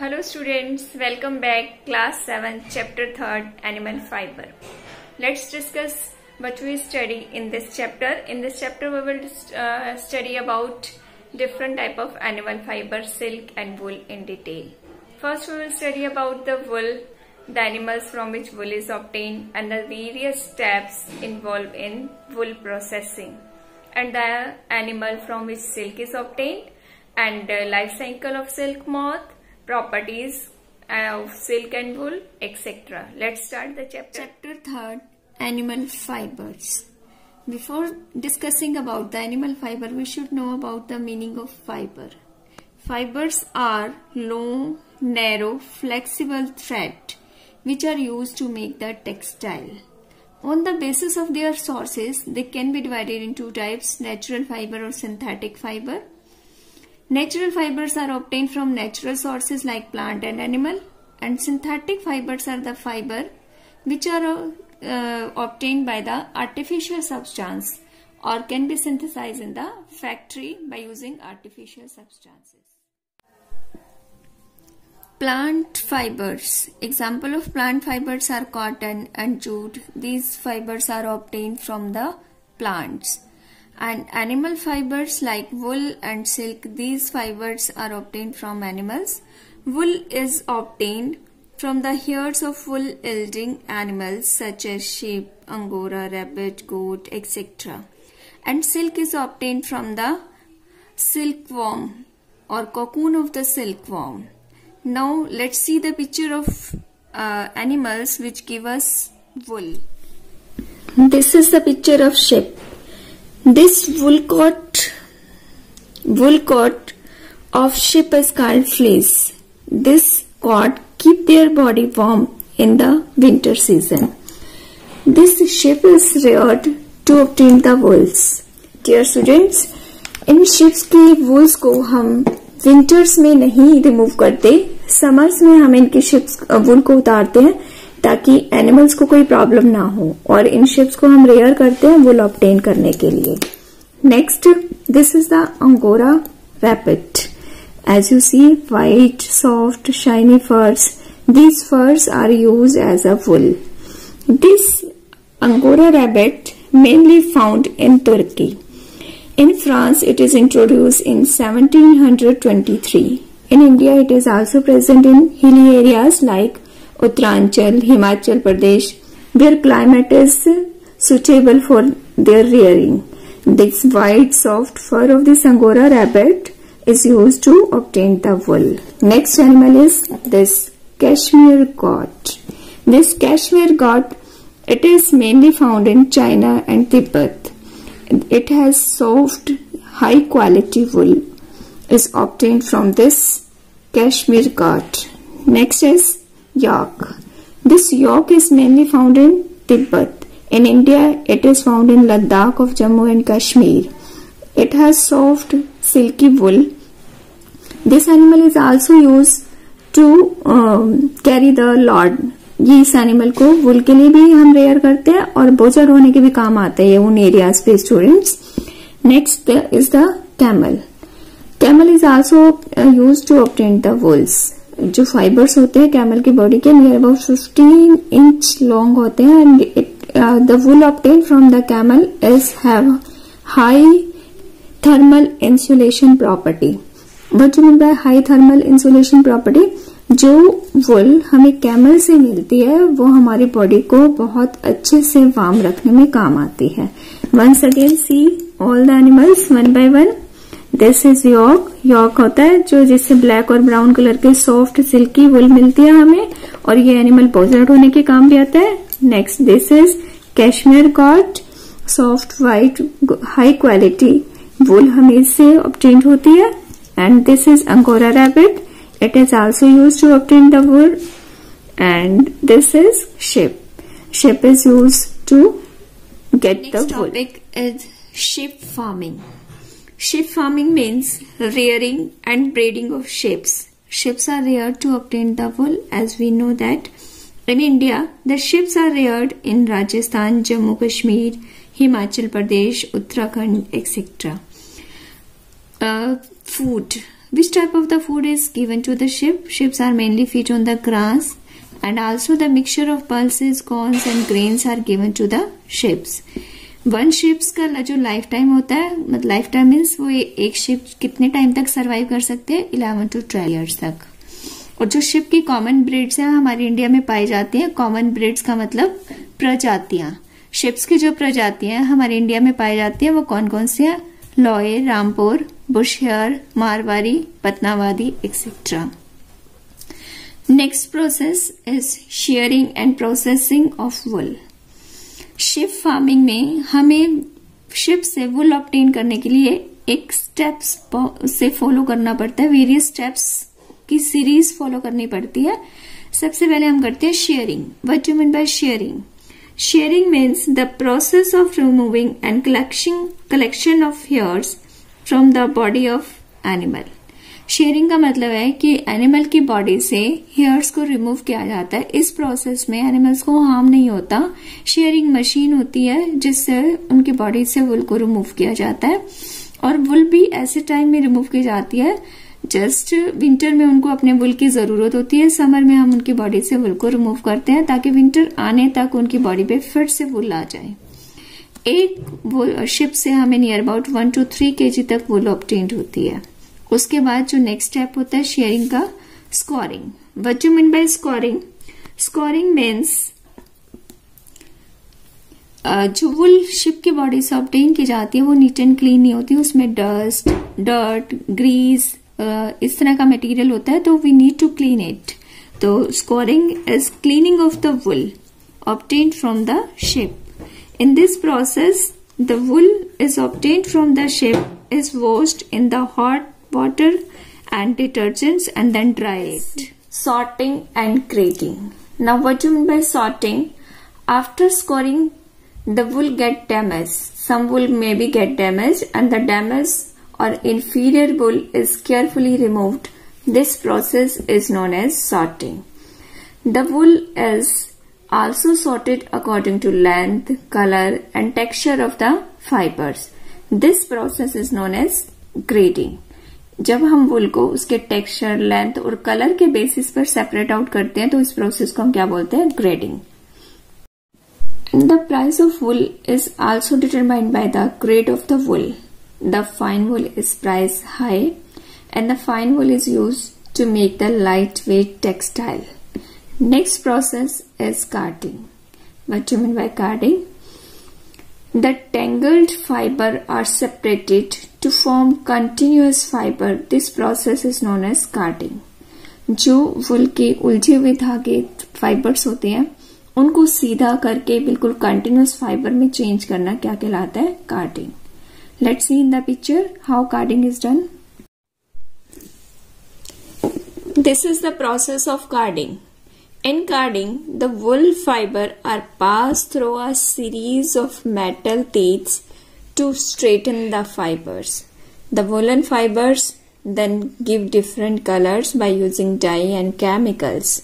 Hello students, welcome back class 7 chapter 3rd animal fiber. Let's discuss what we study in this chapter. In this chapter we will study about different type of animal fiber, silk and wool in detail. First we will study about the wool, the animals from which wool is obtained and the various steps involved in wool processing, and the animal from which silk is obtained and the life cycle of silk moth, properties of silk and wool, etc. Let's start the chapter. Chapter 3rd, animal fibers. Before discussing about the animal fiber, we should know about the meaning of fiber. Fibers are long, narrow, flexible thread which are used to make the textile. On the basis of their sources, they can be divided in two types: natural fiber or synthetic fiber. Natural fibers are obtained from natural sources like plant and animal, and synthetic fibers are the fiber which are obtained by the artificial substance or can be synthesized in the factory by using artificial substances. Plant fibers. Example of plant fibers are cotton and jute. These fibers are obtained from the plants. And animal fibers like wool and silk, these fibers are obtained from animals. Wool is obtained from the hairs of wool yielding animals such as sheep, angora, rabbit, goat, etc. And silk is obtained from the silkworm or cocoon of the silkworm. Now let's see the picture of animals which give us wool. This is the picture of sheep. This wool coat of sheep is called fleece. This coat keep their body warm in the winter season. This sheep is reared to obtain the wools. Dear students, in sheeps की wools को हम winters में नहीं remove करते, summers में हम इनकी sheeps wool को उतारते हैं ताकि एनिमल्स को कोई प्रॉब्लम ना हो, और इन शिप्स को हम रेयर करते हैं वुल ऑब्टेन करने के लिए. Next, this is the Angora rabbit. As you see, white, soft, shiny furs. These furs are used as a wool. This Angora rabbit mainly found in Turkey. In France, it is introduced in 1723. In India, it is also present in hilly areas like Uttaranchal, Himachal Pradesh, where climate is suitable for their rearing. This white soft fur of this Angora rabbit is used to obtain the wool. Next animal is this Kashmir goat. This Kashmir goat, it is mainly found in China and Tibet. It has soft, high quality wool is obtained from this Kashmir goat. Next is yak. This yak is mainly found in Tibet. In India, it is found in Ladakh of Jammu and Kashmir. It has soft, silky wool. This animal is also used to carry the load. ये इस animal को वुल के लिए भी हम rare करते हैं और बोझा ढोने के भी काम आते हैं उन एरियाज पे students. Next is the camel. Camel is also used to obtain the wools. जो फाइबर्स होते हैं कैमल की बॉडी के नियर अबाउट 15 इंच लॉन्ग होते हैं, and the wool obtain from the camel is have high thermal insulation property. What do mean by high thermal insulation property? जो wool हमें camel से मिलती है वो हमारी बॉडी को बहुत अच्छे से वार्म रखने में काम आती है. Once again see all the animals one by one. This is yak. Yak होता है जो जिससे ब्लैक और ब्राउन कलर के सॉफ्ट सिल्की वुल मिलती है हमें, और ये एनिमल पोजर्ड होने के काम भी आता है. Next, this is cashmere goat. Soft white high quality wool हमें इससे ऑब्टेन होती है. And this is angora rabbit. It is also used to obtain the wool. And this is sheep. Sheep is used to get the wool. Next topic is sheep farming. Sheep farming means rearing and breeding of sheep. Sheep are reared to obtain the wool. As we know that in India, the sheep are reared in Rajasthan, Jammu Kashmir, Himachal Pradesh, Uttarakhand, etc. Food. Which type of the food is given to the sheep? Sheep are mainly feed on the grass and also the mixture of pulses, corns and grains are given to the sheep. One ships का जो life time होता है, मतलब life time means वो एक ship कितने time तक survive कर सकते हैं? 11 to 12 ईयर्स तक. और जो शिप की कॉमन ब्रीड्स हैं हमारे इंडिया में पाई जाती हैं. कॉमन ब्रीड्स का मतलब प्रजातियां. शिप्स की जो प्रजातियां हमारे इंडिया में पाई जाती हैं वो कौन कौन सी है? लॉय, Rampur, Bushair, Marwari, Patanwadi etcetera. Next process is shearing and processing of wool. Sheep farming में हमें शिप से वुल ऑब्टेन करने के लिए एक स्टेप्स से फॉलो करना पड़ता है. वेरियस स्टेप्स की सीरीज फॉलो करनी पड़ती है. सबसे पहले हम करते हैं sharing. What do you mean by sharing? Sharing means the process of removing and collection of hairs from the body of animal. Sharing का मतलब है कि एनिमल की बॉडी से हेयर्स को रिमूव किया जाता है. इस प्रोसेस में एनिमल्स को हार्म नहीं होता. शेयरिंग मशीन होती है जिससे उनकी बॉडी से वुल को रिमूव किया जाता है. और वुल भी ऐसे टाइम में रिमूव की जाती है जस्ट विंटर में उनको अपने वुल की जरूरत होती है. समर में हम उनकी बॉडी से वुल को रिमूव करते हैं ताकि विंटर आने तक उनकी बॉडी पे फिर से वुल आ जाए. एक शिप से हमें नियर अबाउट 1 to 3 kg तक वुल ऑब्टेन्ड होती है. उसके बाद जो नेक्स्ट स्टेप होता है शेयरिंग का, scoring. What do mean bye scoring? Scoring means जो वुल शिप की बॉडी से ऑब्टेन की जाती है वो नीट एंड क्लीन नहीं होती. उसमें डस्ट, डर्ट, ग्रीस इस तरह का मटेरियल होता है, तो we need to clean it. तो scouring is cleaning of the wool obtained from the sheep. In this process the wool is obtained from the sheep is washed in the hot water and detergents and then dry it. Sorting and grading. Now what do you mean by sorting? After scoring, the wool get damaged. Some wool maybe get damaged and the damaged or inferior wool is carefully removed. This process is known as sorting. The wool is also sorted according to length, color and texture of the fibers. This process is known as grading. जब हम वुल को उसके texture, length और colour के basis पर separate out करते हैं तो इस प्रोसेस को हम क्या बोलते हैं? Grading. The price of wool is also determined by the grade of the wool. The fine wool is price high and the fine wool is used to make the light weight textile. Next process is carding. What do you mean by carding? The tangled fiber are separated to form continuous fiber. This process is known as carding. जो वुल के उलझे हुए धागे fibres होते हैं उनको सीधा करके बिल्कुल कंटिन्यूस फाइबर में चेंज करना क्या कहलाता है? Carding. Let's see in the picture how carding is done. This is the process of carding. In carding, the wool fiber are passed through a series of metal teeth to straighten the fibers. The woolen fibers then give different colors by using dye and chemicals.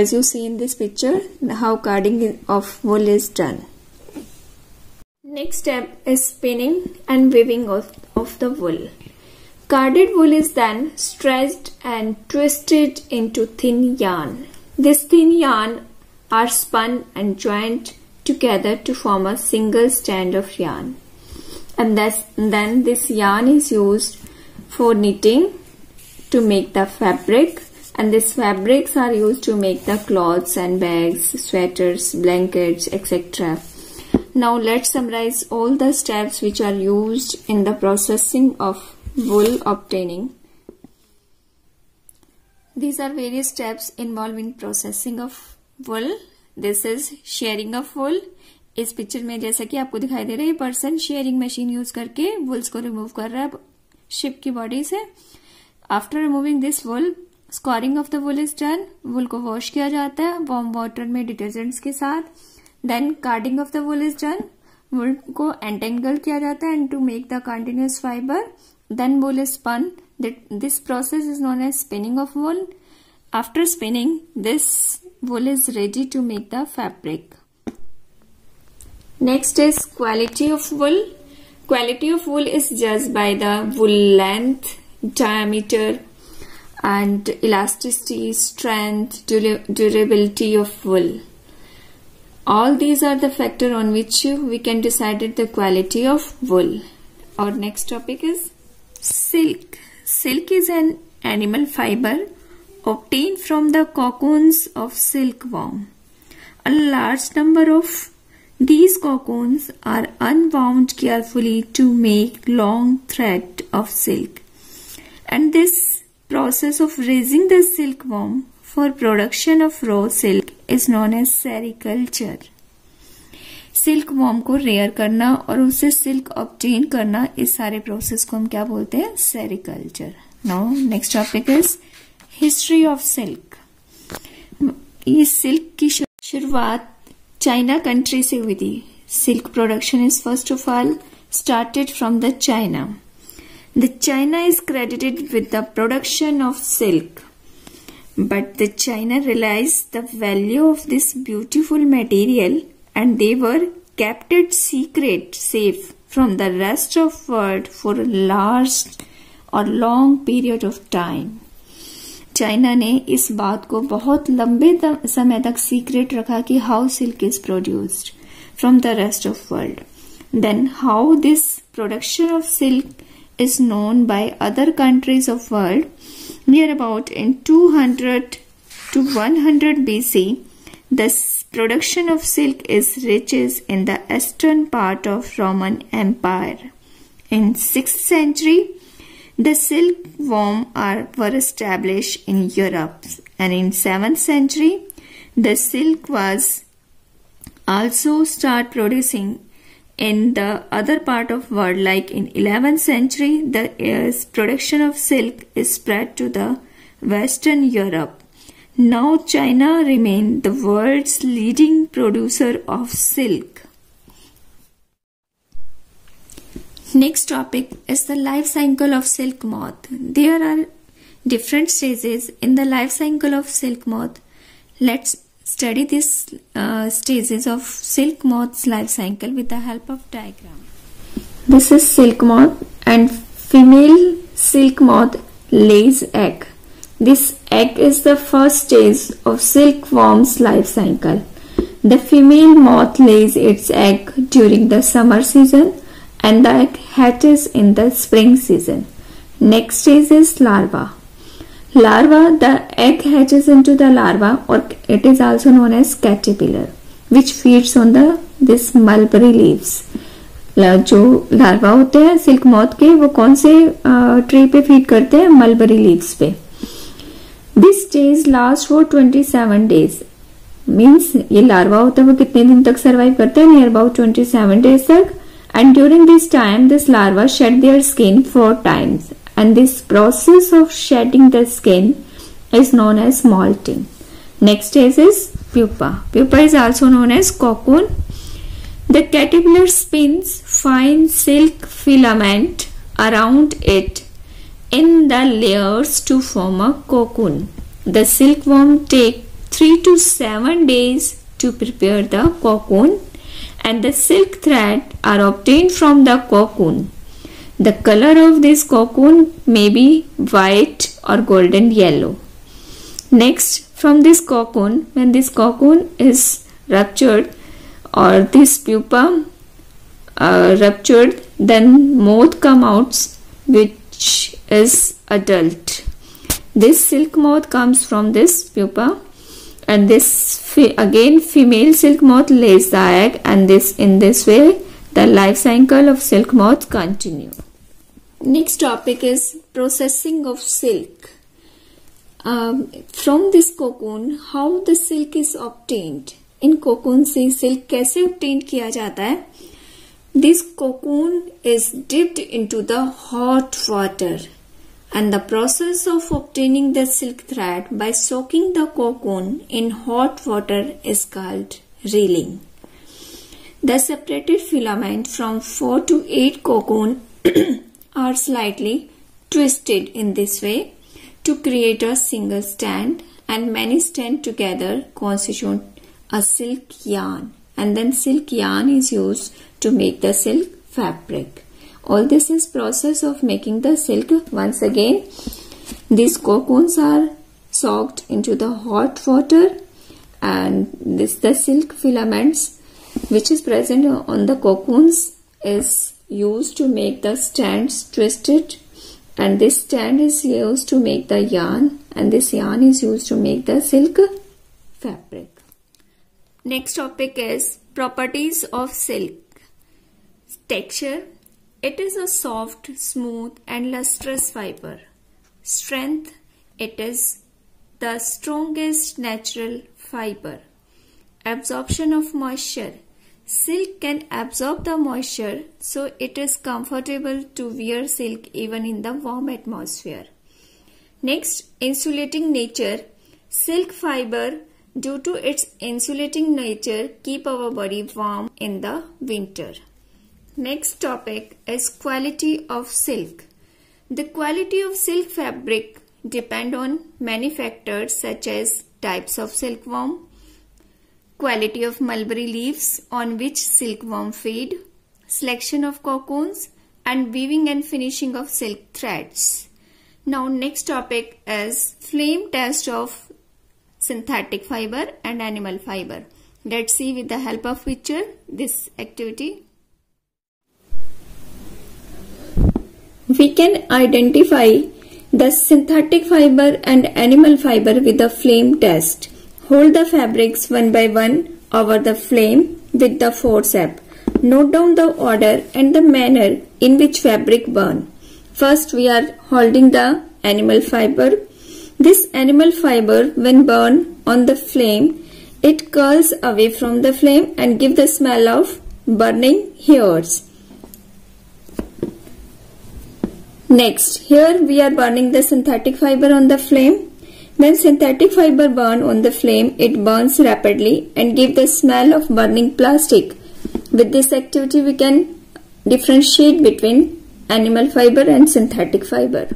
As you see in this picture, how carding of wool is done. Next step is spinning and weaving of the wool. Carded wool is then stretched and twisted into thin yarn. This thin yarn are spun and joined together to form a single strand of yarn. And then this yarn is used for knitting to make the fabric, and these fabrics are used to make the cloths and bags, sweaters, blankets, etc. Now let's summarize all the steps which are used in the processing of wool obtaining. These are various steps involved in processing of wool. This is shearing of wool. इस picture में जैसा कि आपको दिखाई दे रहा है, ये पर्सन शेयरिंग मशीन यूज करके वुल्स को रिमूव कर रहा है शिप की बॉडी से. After removing this wool, scouring of the wool is done. Wool को वॉश किया जाता है वार्म वाटर में डिटर्जेंट्स के साथ. Then carding of the wool is done. Wool को एंटेंगल किया जाता है and to make the continuous fibre. Then wool is spun. This process is known as spinning of wool. After spinning, this wool is ready to make the fabric. Next is quality of wool. Quality of wool is judged by the wool length, diameter, and elasticity, strength, durability of wool. All these are the factors on which we can decide the quality of wool. Our next topic is silk. Silk is an animal fiber obtained from the cocoons of silkworm. A large number of these cocoons are unwound carefully to make long thread of silk, and this process of raising the silkworm for production of raw silk is known as sericulture. Silkworm को rare करना और उससे silk obtain करना, इस सारे process को हम क्या बोलते हैं? Sericulture. Now next topic is history of silk. ये सिल्क की शुरुआत चाइना कंट्री से हुई थी. Silk production is first of all started from the China. The China is credited with the production of silk, but the China realized the value of this beautiful material and they were kept it secret, safe from the rest of world for a large or long period of time. China ने इस बात को बहुत लंबे समय तक secret रखा कि how silk is produced from the rest of world. Then how this production of silk is known by other countries of world. Near about in 200 to 100 BC, the production of silk is riches in the eastern part of Roman Empire. In 6th century, the silkworm were established in Europe, and in 7th century, the silk was also start producing in the other part of world. Like in 11th century, the production of silk is spread to the Western Europe. Now China remains the world's leading producer of silk. Next topic is the life cycle of silk moth. There are different stages in the life cycle of silk moth. Let's study these stages of silk moth's life cycle with the help of diagram. This is silk moth, and female silk moth lays egg. This egg is the first stage of silkworm's life cycle. The female moth lays its egg during the summer season and the egg hatches in the spring season. Next stage is larva. Larva, the egg hatches into the larva, or it is also known as caterpillar, which feeds on this mulberry leaves. जो larva होते हैं silk moth के, वो कौन से tree पे feed करते हैं? मलबरी लीव्स पे. This stage last for 27 days. Means ये लार्वा होता है वो कितने दिन तक सर्वाइव करते हैं? नियर अबाउट 27 days तक. And during this time this larva shade their skin 4 times. And this process of shedding the skin is known as molting. Next stage is pupa. Pupa is also known as cocoon. The caterpillar spins fine silk filament around it in the layers to form a cocoon. The silkworm takes 3 to 7 days to prepare the cocoon, and the silk thread are obtained from the cocoon. The color of this cocoon may be white or golden yellow. Next, from this cocoon, when this cocoon is ruptured or this pupa ruptured, then moth come out, which is adult. This silk moth comes from this pupa, and this again female silk moth lays the egg, and in this way the life cycle of silk moth continue. Next topic is processing of silk. From this cocoon, how the silk is obtained? In cocoon से silk कैसे obtain किया जाता है? This cocoon is dipped into the hot water, and the process of obtaining the silk thread by soaking the cocoon in hot water is called reeling. The separated filament from 4 to 8 cocoon are slightly twisted in this way to create a single strand, and many strands together constitute a silk yarn, and then silk yarn is used to make the silk fabric. All this is process of making the silk. Once again, these cocoons are soaked into the hot water, and the silk filaments which is present on the cocoons is used to make the strands twisted, and this strand is used to make the yarn, and this yarn is used to make the silk fabric. Next topic is properties of silk. Texture. It is a soft, smooth and lustrous fiber. Strength. It is the strongest natural fiber. Absorption of moisture. Silk can absorb the moisture, so it is comfortable to wear silk even in the warm atmosphere. Next, insulating nature. Silk fiber, due to its insulating nature, keep our body warm in the winter. Next topic is quality of silk. The quality of silk fabric depend on many factors such as types of silkworm, quality of mulberry leaves on which silkworm feed, selection of cocoons, and weaving and finishing of silk threads. Now next topic is flame test of synthetic fiber and animal fiber. Let's see with the help of picture this activity. We can identify the synthetic fiber and animal fiber with the flame test. Hold the fabrics one by one over the flame with the forceps. Note down the order and the manner in which fabric burn. First, we are holding the animal fiber. This animal fiber, when burned on the flame, it curls away from the flame and gives the smell of burning hairs. Next, here we are burning the synthetic fiber on the flame. When synthetic fiber burn on the flame, it burns rapidly and gives the smell of burning plastic. With this activity, we can differentiate between animal fiber and synthetic fiber.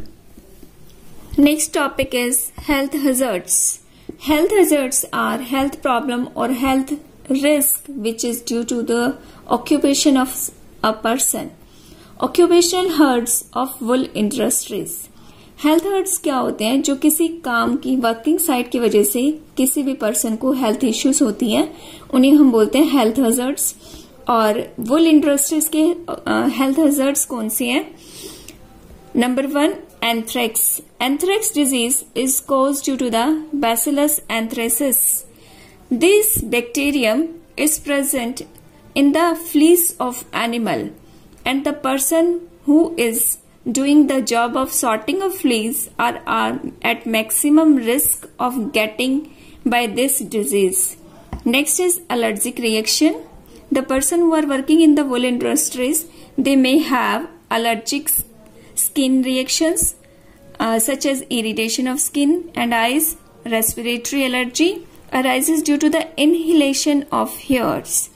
Next topic is health hazards. Health hazards are health problem or health risk which is due to the occupation of a person. Occupational hazards of wool industries. Health hazards क्या होते हैं? जो किसी काम की working site की वजह से किसी भी पर्सन को हेल्थ इश्यूज होती हैं, उन्हें हम बोलते हैं हेल्थ हजार्ड्स. और वुल इंडस्ट्रीज के हेल्थ हजार्ड्स कौन से हैं? Number 1, anthrax. Anthrax disease is caused due to the bacillus anthracis. This bacterium is present in the fleece of animal, and the person who is doing the job of sorting of fleas are at maximum risk of getting by this disease. Next is allergic reaction. The person who are working in the wool industries, they may have allergic skin reactions such as irritation of skin and eyes. Respiratory allergy arises due to the inhalation of hairs.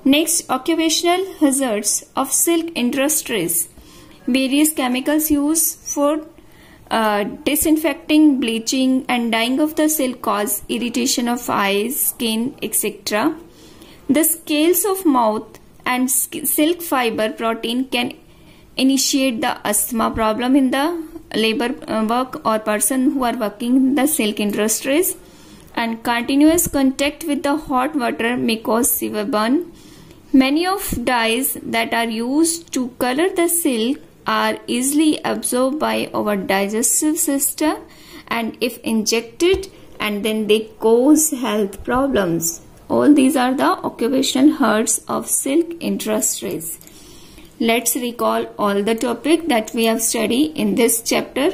Next, occupational hazards of silk industries. Various chemicals used for disinfecting, bleaching and dyeing of the silk cause irritation of eyes, skin, etc. The scales of mouth and silk fiber protein can initiate the asthma problem in the labor work or person who are working in the silk industries. And continuous contact with the hot water may cause severe burn. Many of dyes that are used to color the silk are easily absorbed by our digestive system, and if injected, and then they cause health problems. All these are the occupational hazards of silk industries. Let's recall all the topic that we have studied in this chapter.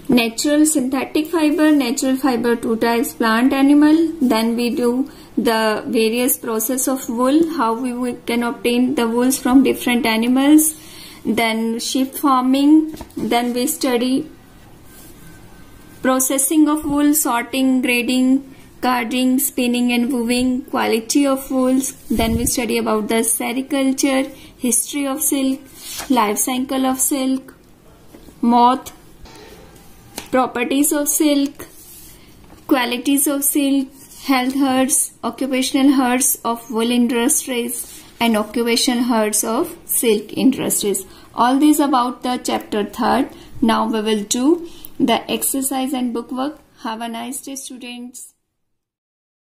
Natural synthetic fiber, natural fiber 2 types, plant, animal. Then we do the various process of wool, how we can obtain the wools from different animals. Then sheep farming. Then we study processing of wool, sorting, grading, carding, spinning and weaving, quality of wools. Then we study about the sericulture, history of silk, life cycle of silk, moth, properties of silk, qualities of silk, health hazards, occupational hazards of wool industries, and occupation herds of silk industries. All these about the chapter 3rd. Now we will do the exercise and bookwork. Have a nice day, students.